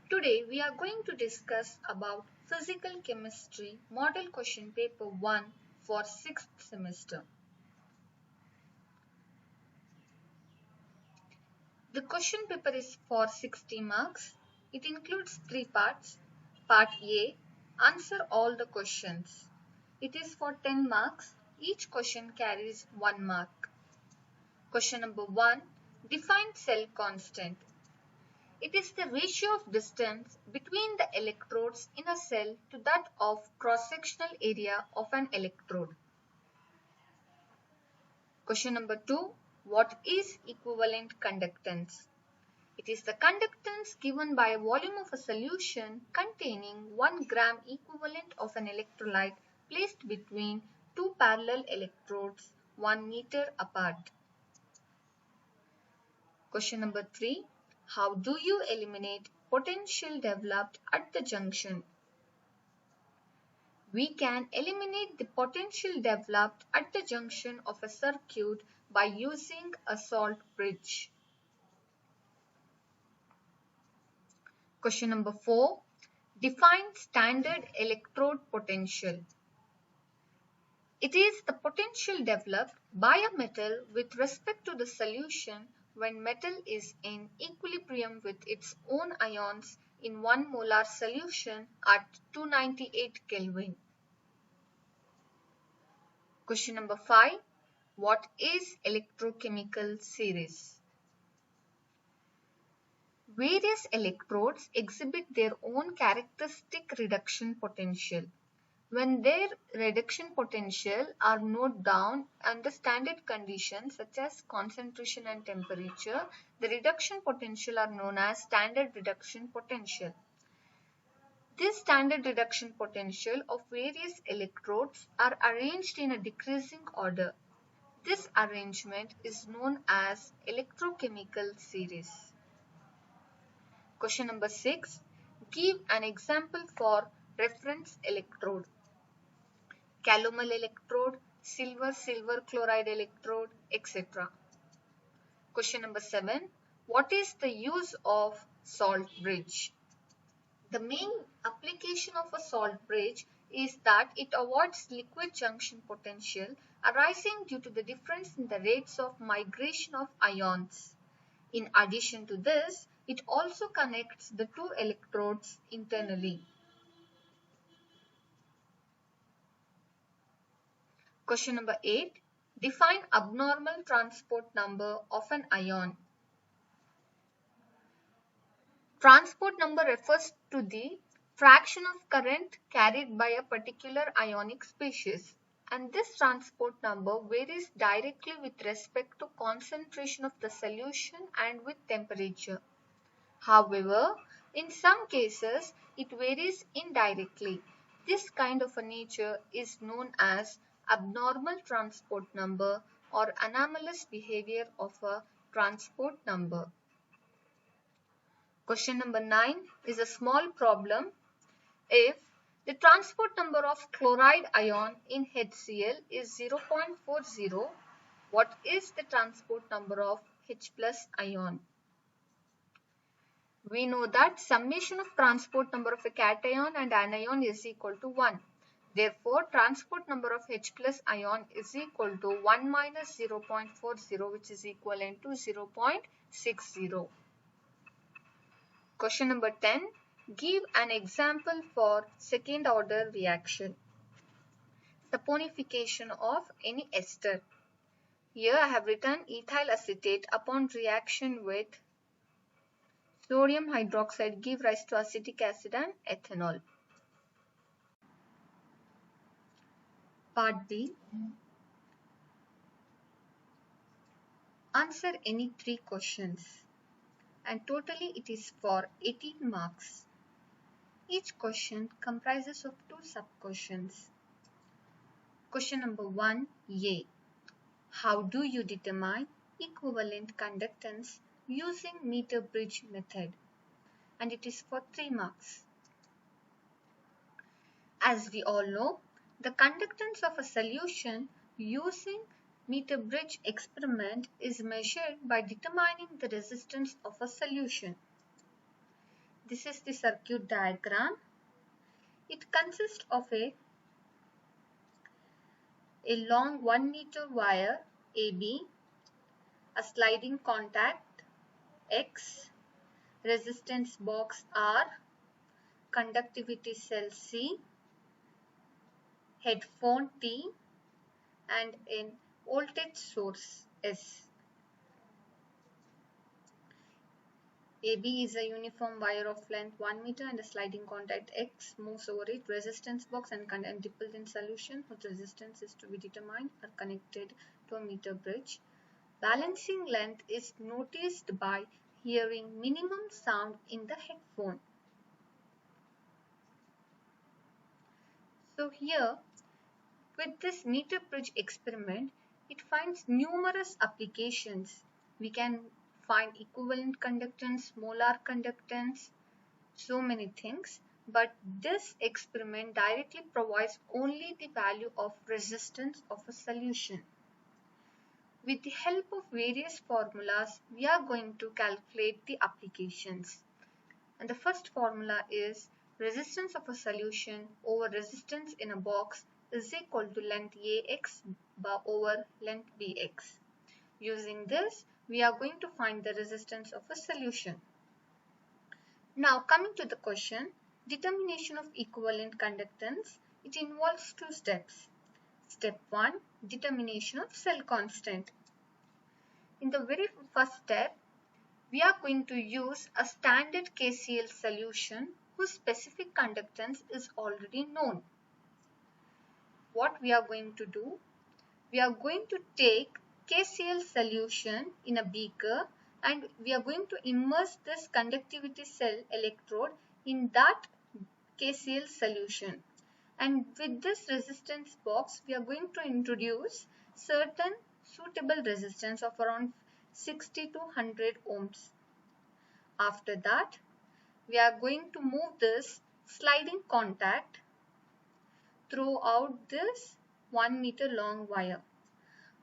Today we are going to discuss about Physical Chemistry Model Question Paper 1 for 6th semester. The question paper is for 60 marks. It includes 3 parts. Part A, answer all the questions. It is for 10 marks. Each question carries 1 mark. Question number 1, define cell constant. It is the ratio of distance between the electrodes in a cell to that of cross-sectional area of an electrode. Question number 2. What is equivalent conductance? It is the conductance given by a volume of a solution containing 1 gram equivalent of an electrolyte placed between two parallel electrodes 1 meter apart. Question number 3. How do you eliminate potential developed at the junction? We can eliminate the potential developed at the junction of a circuit by using a salt bridge. Question number 4. Define standard electrode potential. It is the potential developed by a metal with respect to the solution when metal is in equilibrium with its own ions in 1 molar solution at 298 Kelvin. Question number 5. What is electrochemical series? Various electrodes exhibit their own characteristic reduction potential. When their reduction potential are noted down under standard conditions such as concentration and temperature, the reduction potential are known as standard reduction potential. This standard reduction potential of various electrodes are arranged in a decreasing order. This arrangement is known as electrochemical series. Question number 6. Give an example for reference electrode. Calomel electrode, silver chloride electrode, etc. Question number 7. What is the use of salt bridge? The main application of a salt bridge is that it avoids liquid junction potential arising due to the difference in the rates of migration of ions. In addition to this, it also connects the two electrodes internally. Question number 8. Define abnormal transport number of an ion. Transport number refers to the fraction of current carried by a particular ionic species, and this transport number varies directly with respect to concentration of the solution and with temperature. However, in some cases, it varies indirectly. This kind of a nature is known as abnormal transport number or anomalous behavior of a transport number. Question number 9 is a small problem. If the transport number of chloride ion in HCl is 0.40, what is the transport number of H plus ion? We know that summation of transport number of a cation and anion is equal to 1. Therefore, transport number of H plus ion is equal to 1 minus 0.40, which is equivalent to 0.60. Question number 10. Give an example for second order reaction. Saponification of any ester. Here I have written ethyl acetate upon reaction with sodium hydroxide give rise to acetic acid and ethanol. Part B. Answer any 3 questions, and totally it is for 18 marks. Each question comprises of 2 sub-questions. Question number 1 A. How do you determine equivalent conductance using meter bridge method? And it is for 3 marks. As we all know, the conductance of a solution using meter bridge experiment is measured by determining the resistance of a solution. This is the circuit diagram. It consists of a long 1 meter wire AB, a sliding contact X, resistance box R, conductivity cell C, headphone T, and a voltage source S. AB is a uniform wire of length 1 meter and a sliding contact X moves over it. Resistance box and dippled in solution whose resistance is to be determined are connected to a meter bridge. Balancing length is noticed by hearing minimum sound in the headphone. So here, with this meter bridge experiment, it finds numerous applications. We can find equivalent conductance, molar conductance, so many things. But this experiment directly provides only the value of resistance of a solution. With the help of various formulas, we are going to calculate the applications. And the first formula is resistance of a solution over resistance in a box is equal to length AX over length BX. Using this, we are going to find the resistance of a solution. Now coming to the question, determination of equivalent conductance, it involves two steps. Step 1, determination of cell constant. In the very first step, we are going to use a standard KCl solution whose specific conductance is already known. What we are going to do? We are going to take KCl solution in a beaker and we are going to immerse this conductivity cell electrode in that KCl solution. And with this resistance box, we are going to introduce certain suitable resistance of around 60 to 100 ohms. After that, we are going to move this sliding contact throughout this 1 meter long wire.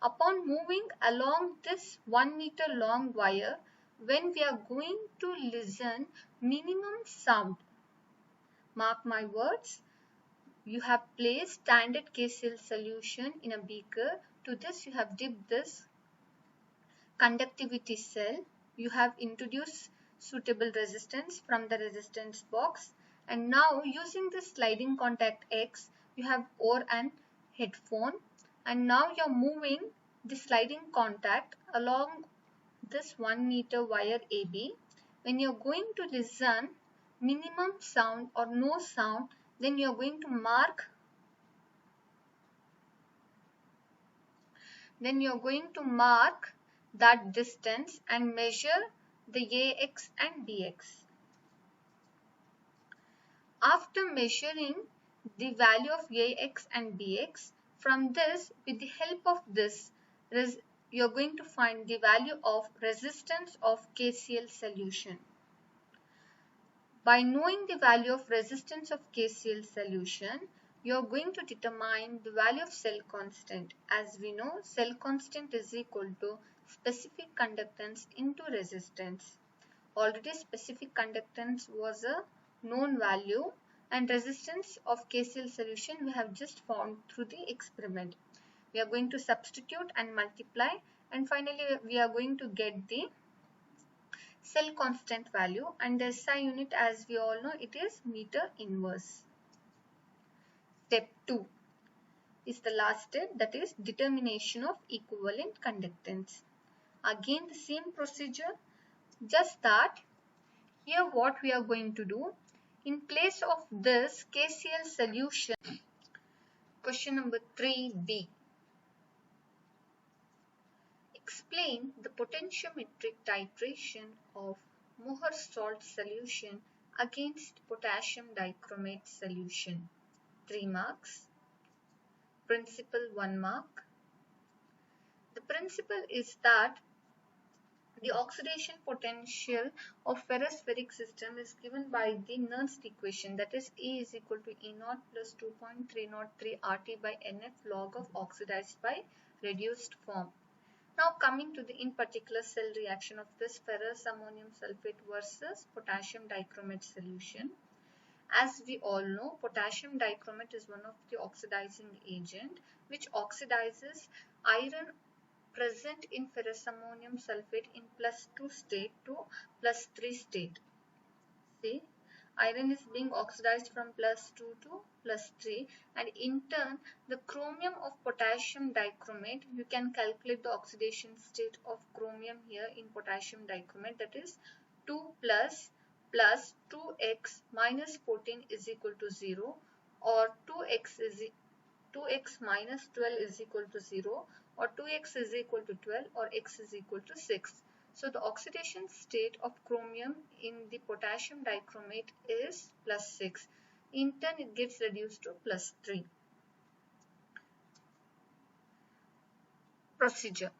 Upon moving along this 1 meter long wire, when we are going to listen minimum sound, mark my words, you have placed standard KCl solution in a beaker. To this you have dipped this conductivity cell. You have introduced suitable resistance from the resistance box. And now using this sliding contact X, you have ore and headphone. And now you are moving the sliding contact along this 1 meter wire AB. When you are going to listen minimum sound or no sound, then you are going to mark that distance and measure the AX and BX. After measuring the value of AX and BX, from this, with the help of this, you are going to find the value of resistance of KCl solution. By knowing the value of resistance of KCl solution, you are going to determine the value of cell constant. As we know, cell constant is equal to specific conductance into resistance. Already specific conductance was a known value and resistance of KCl solution we have just found through the experiment. We are going to substitute and multiply and finally we are going to get the cell constant value and the SI unit, as we all know, it is meter inverse. Step 2 is the last step, that is determination of equivalent conductance. Again the same procedure, just that here what we are going to do, in place of this KCl solution, question number 3B. Explain the potentiometric titration of Mohr salt solution against potassium dichromate solution. 3 marks. Principle 1 mark. The principle is that the oxidation potential of ferrous-ferric system is given by the Nernst equation, that is E is equal to E0 plus 2.303 RT by NF log of oxidized by reduced form. Now coming to the in particular cell reaction of this ferrous ammonium sulfate versus potassium dichromate solution. As we all know, potassium dichromate is one of the oxidizing agent which oxidizes iron present in ferrous ammonium sulfate in +2 state to +3 state. See, iron is being oxidized from +2 to +3, and in turn the chromium of potassium dichromate, you can calculate the oxidation state of chromium here in potassium dichromate, that is 2 plus 2x minus 14 is equal to 0, or 2x minus 12 is equal to 0, or 2x is equal to 12, or x is equal to 6. So the oxidation state of chromium in the potassium dichromate is +6. In turn, it gets reduced to +3. Procedure.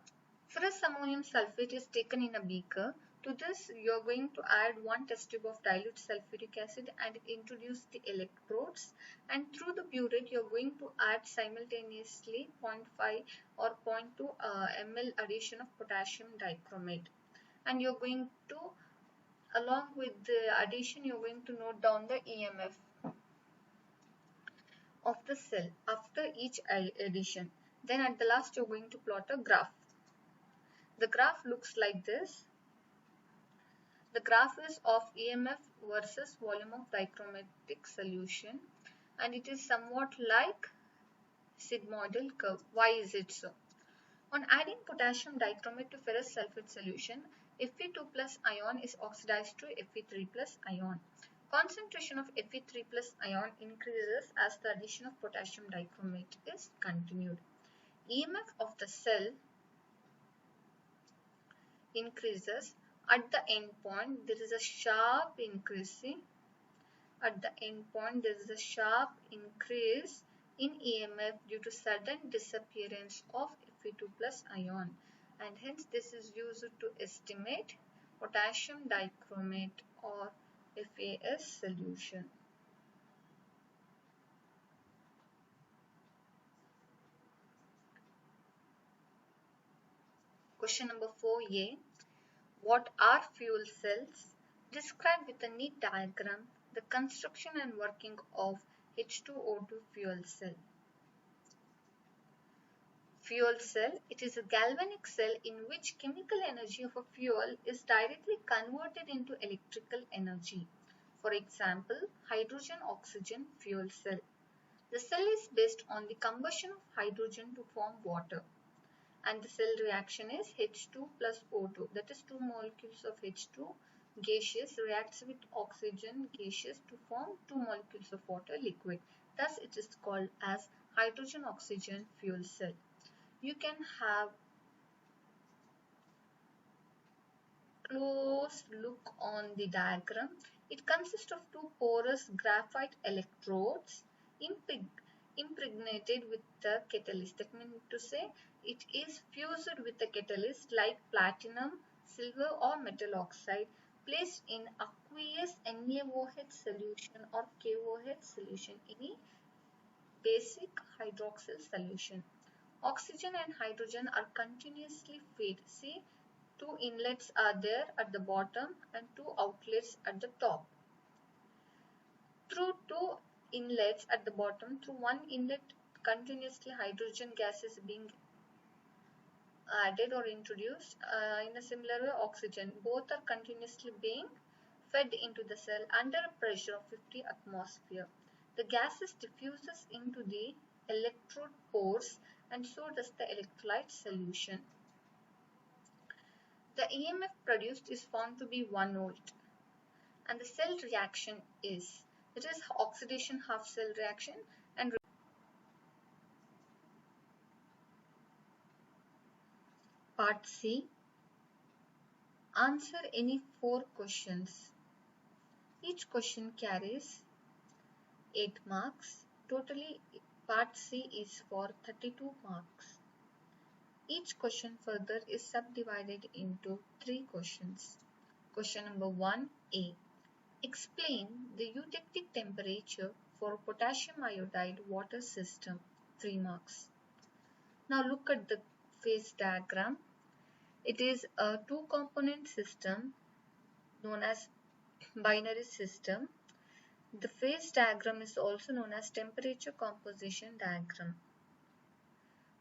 Ferrous ammonium sulfate is taken in a beaker. To this, you are going to add 1 test tube of dilute sulfuric acid and introduce the electrodes. And through the burette, you are going to add simultaneously 0.5 or 0.2 ml addition of potassium dichromate. And you are going to, along with the addition, you are going to note down the EMF of the cell after each addition. Then at the last, you are going to plot a graph. The graph looks like this. The graph is of EMF versus volume of dichromatic solution, and it is somewhat like sigmoidal curve. Why is it so? On adding potassium dichromate to ferrous sulfate solution, Fe2 plus ion is oxidized to Fe3 plus ion. Concentration of Fe3 plus ion increases as the addition of potassium dichromate is continued. EMF of the cell increases. At the end point, there is a sharp increase. At the end point, there is a sharp increase in EMF due to sudden disappearance of Fe2 plus ion, and hence this is used to estimate potassium dichromate or FAS solution. Question number 4a. What are fuel cells? Describe with a neat diagram the construction and working of H2O2 fuel cell. Fuel cell, it is a galvanic cell in which chemical energy of a fuel is directly converted into electrical energy. For example, hydrogen-oxygen fuel cell. The cell is based on the combustion of hydrogen to form water, and the cell reaction is H2 plus O2, that is 2 molecules of H2 gaseous reacts with oxygen gaseous to form 2 molecules of water liquid. Thus it is called as hydrogen-oxygen fuel cell. You can have close look on the diagram. It consists of 2 porous graphite electrodes impregnated with the catalyst. That means to say it is fused with the catalyst like platinum, silver or metal oxide, placed in aqueous NaOH solution or KOH solution in a basic hydroxyl solution. Oxygen and hydrogen are continuously fed. See, 2 inlets are there at the bottom and 2 outlets at the top. Through 2 inlets at the bottom, through 1 inlet continuously hydrogen gas is being added or introduced. In a similar way, oxygen, both are continuously being fed into the cell under a pressure of 50 atmosphere. The gases diffuses into the electrode pores, and so does the electrolyte solution. The EMF produced is found to be 1 volt, and the cell reaction is, it is oxidation half cell reaction. And part C, answer any 4 questions. Each question carries 8 marks. Totally part C is for 32 marks. Each question further is subdivided into 3 questions. Question number 1a. Explain the eutectic temperature for potassium iodide water system. 3 marks. Now look at the phase diagram. It is a two-component system known as binary system. The phase diagram is also known as temperature composition diagram.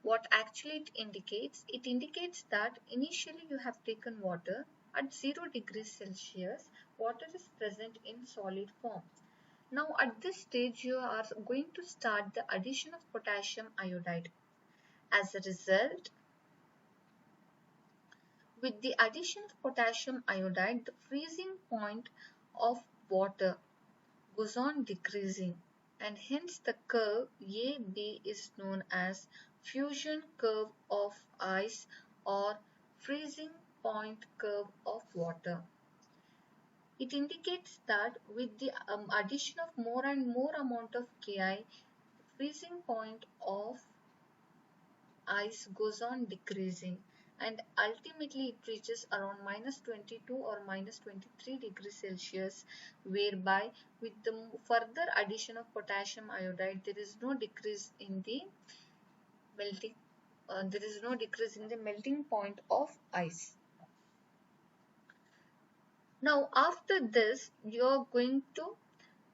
What actually it indicates? It indicates that initially you have taken water at 0 degrees Celsius. Water is present in solid form. Now at this stage you are going to start the addition of potassium iodide. As a result, with the addition of potassium iodide, the freezing point of water goes on decreasing, and hence the curve AB is known as fusion curve of ice or freezing point curve of water. It indicates that with the addition of more and more amount of Ki, freezing point of ice goes on decreasing, and ultimately it reaches around -22 or -23 degrees Celsius, whereby with the further addition of potassium iodide there is no decrease in the melting point of ice. Now after this you are going to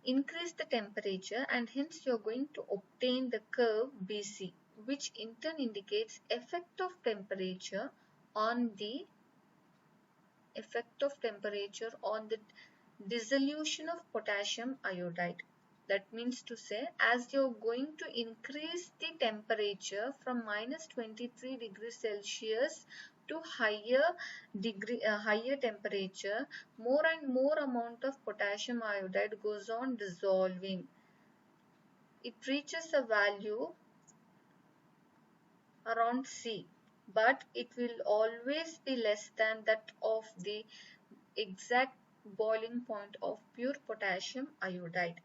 increase the temperature, and hence you are going to obtain the curve BC, which in turn indicates effect of temperature on the dissolution of potassium iodide. That means to say, as you're going to increase the temperature from -23 degrees Celsius to higher temperature, more and more amount of potassium iodide goes on dissolving. It reaches a value around C, but it will always be less than that of the exact boiling point of pure potassium iodide.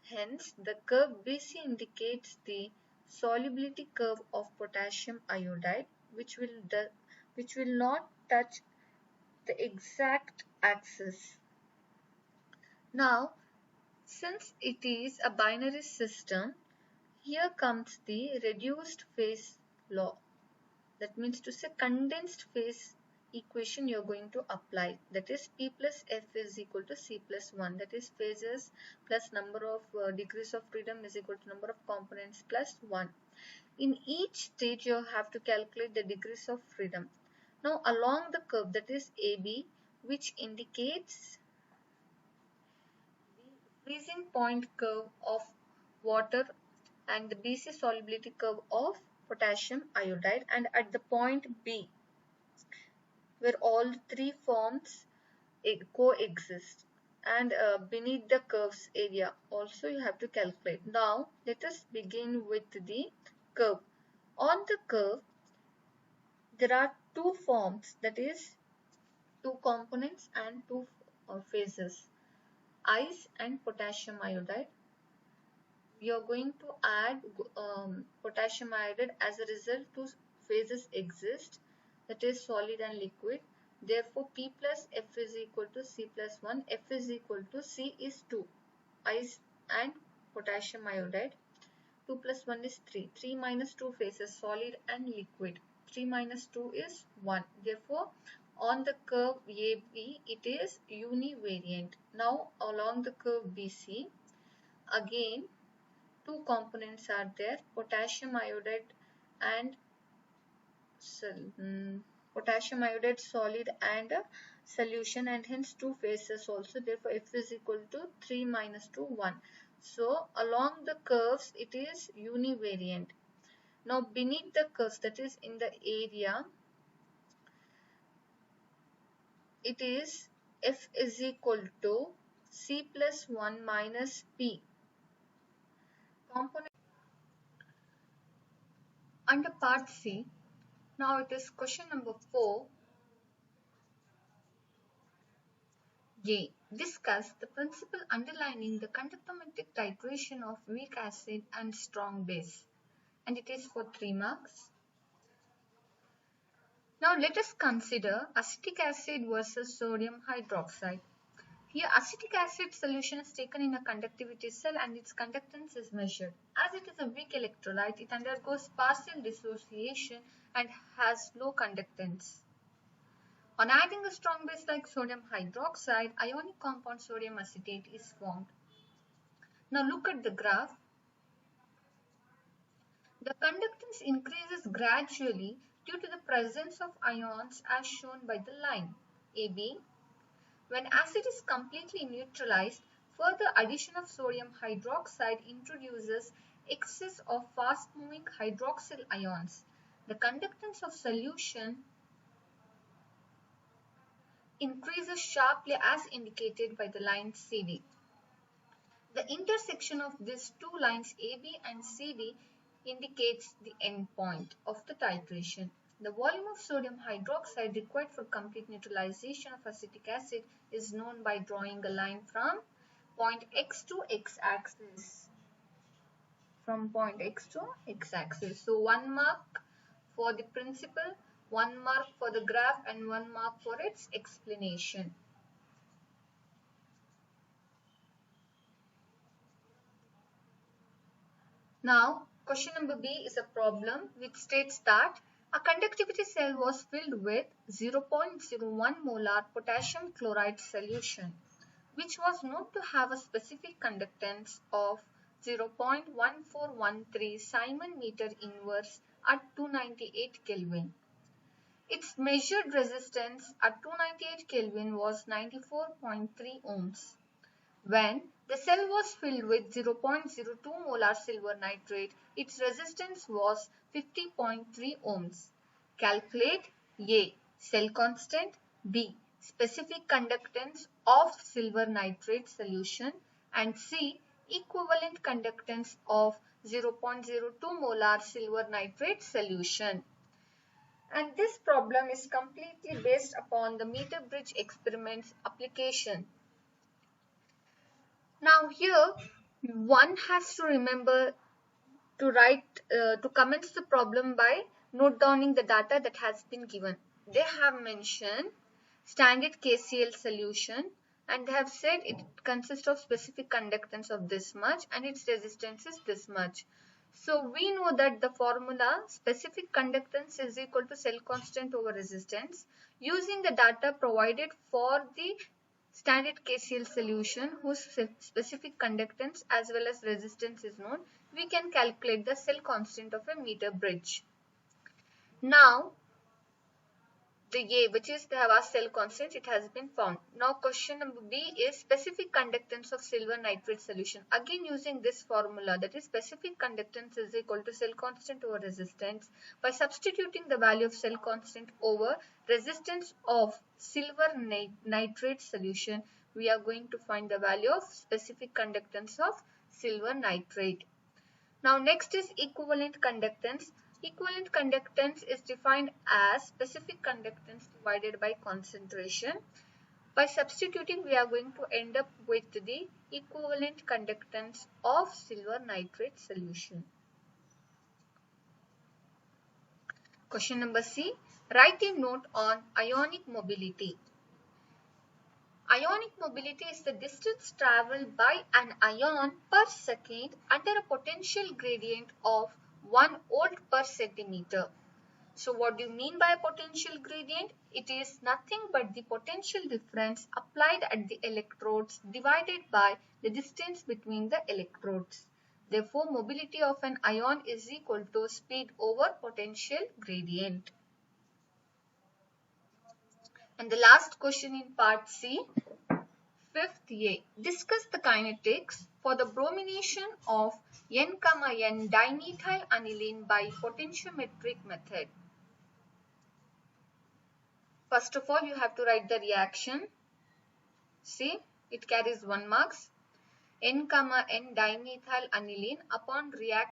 Hence, the curve BC indicates the solubility curve of potassium iodide, which will not touch the exact axis. Now, since it is a binary system, here comes the reduced phase law. That means to say condensed phase equation you are going to apply. That is P plus F is equal to C plus 1. That is phases plus number of degrees of freedom is equal to number of components plus 1. In each stage you have to calculate the degrees of freedom. Now along the curve, that is AB, which indicates the freezing point curve of water and the BC solubility curve of potassium iodide, and at the point B where all three forms coexist, and beneath the curves area also you have to calculate. Now let us begin with the curve. On the curve there are two forms, that is two components and two phases, ice and potassium iodide. We are going to add potassium iodide. As a result, two phases exist, that is solid and liquid. Therefore, P plus F is equal to C plus 1. F is equal to C is 2, ice and potassium iodide. 2 plus 1 is 3. 3 minus 2 phases, solid and liquid. 3 minus 2 is 1. Therefore, on the curve AB, it is univariant. Now, along the curve BC, again, two components are there, potassium iodide and potassium iodide solid and a solution, and hence two phases also. Therefore, F is equal to 3 minus 2, 1. So, along the curves, it is univariant. Now, beneath the curves, that is in the area, it is F is equal to C plus 1 minus P. Component under part C. Now it is question number 4. A. Discuss the principle underlying the conductometric titration of weak acid and strong base. And it is for 3 marks. Now let us consider acetic acid versus sodium hydroxide. Here acetic acid solution is taken in a conductivity cell and its conductance is measured. As it is a weak electrolyte, it undergoes partial dissociation and has low conductance. On adding a strong base like sodium hydroxide, ionic compound sodium acetate is formed. Now look at the graph. The conductance increases gradually due to the presence of ions as shown by the line AB. When acid is completely neutralized, further addition of sodium hydroxide introduces excess of fast-moving hydroxyl ions. The conductance of solution increases sharply as indicated by the line CD. The intersection of these two lines AB and CD indicates the end point of the titration. The volume of sodium hydroxide required for complete neutralization of acetic acid is known by drawing a line from point X to X-axis. From point X to X-axis. So 1 mark for the principle, 1 mark for the graph, and 1 mark for its explanation. Now, question number B is a problem which states that a conductivity cell was filled with 0.01 molar potassium chloride solution, which was known to have a specific conductance of 0.1413 Simon meter inverse at 298 Kelvin. Its measured resistance at 298 Kelvin was 94.3 ohms. When the cell was filled with 0.02 molar silver nitrate, its resistance was 50.3 ohms. Calculate A. Cell constant, B. Specific conductance of silver nitrate solution, and C. Equivalent conductance of 0.02 molar silver nitrate solution. And this problem is completely based upon the meter bridge experiments application. Now here one has to remember to to commence the problem by note downing the data that has been given. They have mentioned standard KCl solution and they have said it consists of specific conductance of this much and its resistance is this much. So we know that the formula specific conductance is equal to cell constant over resistance. Using the data provided for the standard KCl solution whose specific conductance as well as resistance is known, we can calculate the cell constant of a meter bridge. Now, the A, which is the Havas cell constant, it has been found. Now, question number B is specific conductance of silver nitrate solution. Again, using this formula, that is specific conductance is equal to cell constant over resistance. By substituting the value of cell constant over resistance of silver nitrate solution, we are going to find the value of specific conductance of silver nitrate. Now next is equivalent conductance. Equivalent conductance is defined as specific conductance divided by concentration. By substituting, we are going to end up with the equivalent conductance of silver nitrate solution. Question number C. Write a note on ionic mobility. Ionic mobility is the distance travelled by an ion per second under a potential gradient of 1 volt per centimeter. So what do you mean by a potential gradient? It is nothing but the potential difference applied at the electrodes divided by the distance between the electrodes. Therefore, mobility of an ion is equal to speed over potential gradient. And the last question in part C. Fifth A. Discuss the kinetics for the bromination of N, N dimethyl aniline by potentiometric method. First of all, you have to write the reaction. See, it carries 1 marks. N, N dimethyl aniline upon reaction